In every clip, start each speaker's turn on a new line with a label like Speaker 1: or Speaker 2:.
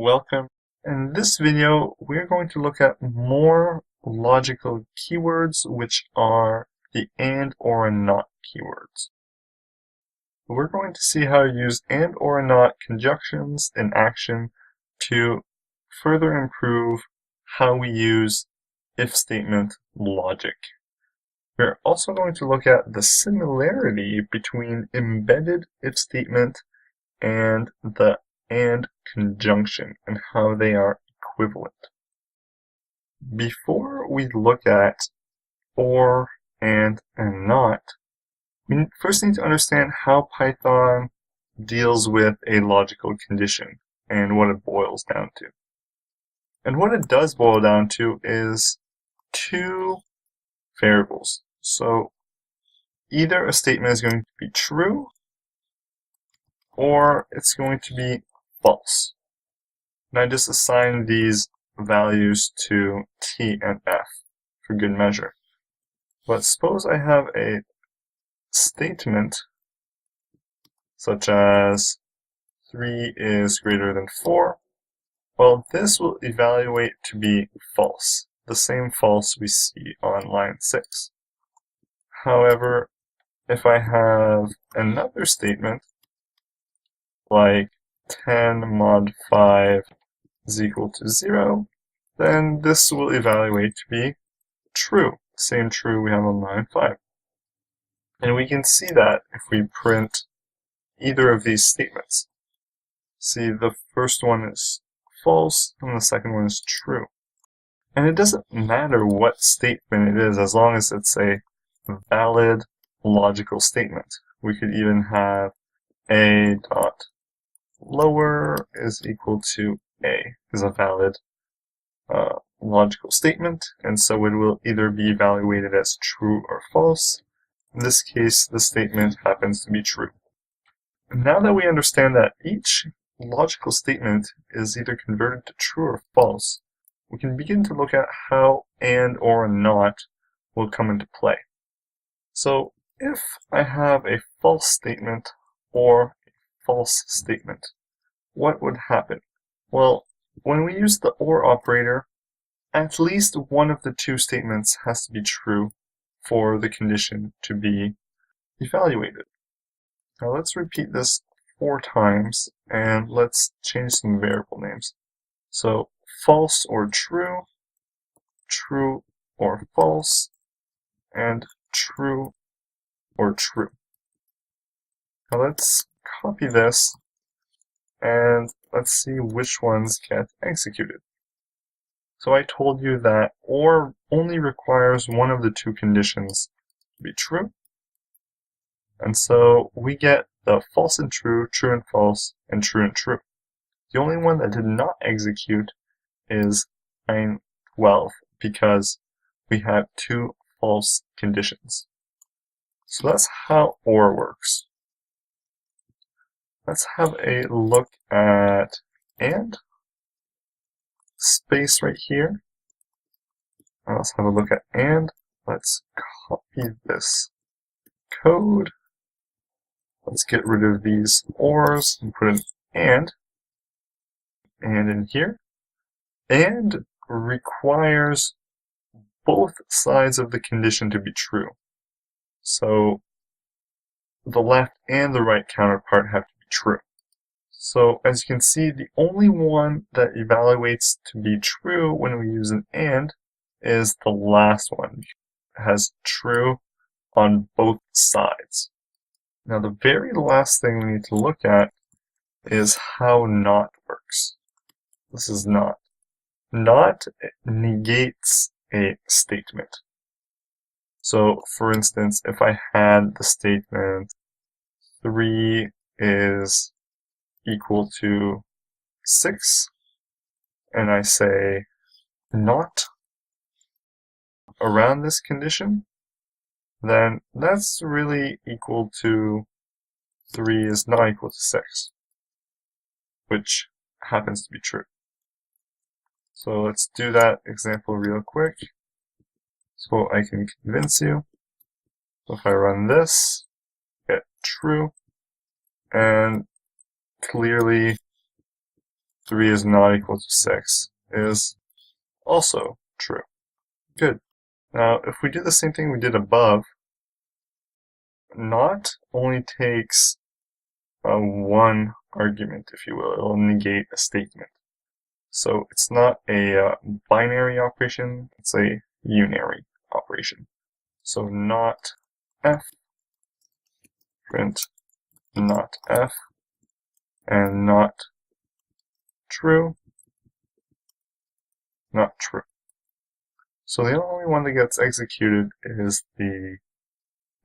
Speaker 1: Welcome. In this video, we're going to look at more logical keywords, which are the and, or, and not keywords. We're going to see how to use and, or, and not conjunctions in action to further improve how we use if statement logic. We're also going to look at the similarity between embedded if statement and the and conjunction and how they are equivalent. Before we look at or, and not, we first need to understand how Python deals with a logical condition and what it boils down to. And what it does boil down to is two variables. So either a statement is going to be true or it's going to be false. And I just assign these values to t and f for good measure. But suppose I have a statement such as 3 is greater than 4. Well, this will evaluate to be false, the same false we see on line 6. However, if I have another statement like 10 mod 5 is equal to 0, then this will evaluate to be true. Same true we have on line 5. And we can see that if we print either of these statements. See, the first one is false and the second one is true. And it doesn't matter what statement it is as long as it's a valid logical statement. We could even have a dot lower is equal to a is a valid logical statement, and so it will either be evaluated as true or false. In this case, the statement happens to be true. Now that we understand that each logical statement is either converted to true or false, we can begin to look at how and, or, not will come into play. So if I have a false statement or a false statement, what would happen? Well, when we use the or operator, at least one of the two statements has to be true for the condition to be evaluated. Now let's repeat this 4 times and let's change some variable names. So false or true, true or false, and true or true. Now let's copy this and let's see which ones get executed. So I told you that or only requires one of the two conditions to be true. And so we get the false and true, true and false, and true and true. The only one that did not execute is line 12 because we have 2 false conditions. So that's how or works. Let's have a look at and. Space right here. Let's have a look at and. Let's copy this code. Let's get rid of these ors and put an and in here. And requires both sides of the condition to be true. So the left and the right counterpart have to be true. So as you can see, the only one that evaluates to be true when we use an and is the last one. It has true on both sides. Now the very last thing we need to look at is how not works. This is not. Not negates a statement. So for instance, if I had the statement 3 is equal to 6, and I say not around this condition, then that's really equal to 3 is not equal to 6, which happens to be true. So let's do that example real quick so I can convince you. So if I run this, get true, and clearly 3 is not equal to 6 is also true. Good. Now, if we do the same thing we did above, not only takes one argument, if you will. It will negate a statement. So it's not a binary operation, it's a unary operation. So not f, print not f, and not true, not true. So the only one that gets executed is the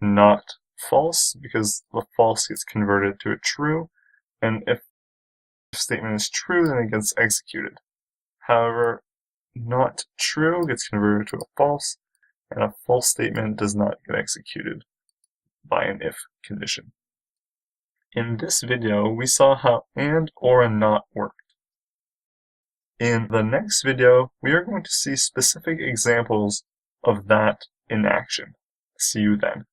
Speaker 1: not false, because the false gets converted to a true, and if the statement is true, then it gets executed. However, not true gets converted to a false, and a false statement does not get executed by an if condition. In this video, we saw how and, or, and not worked. In the next video, we are going to see specific examples of that in action. See you then.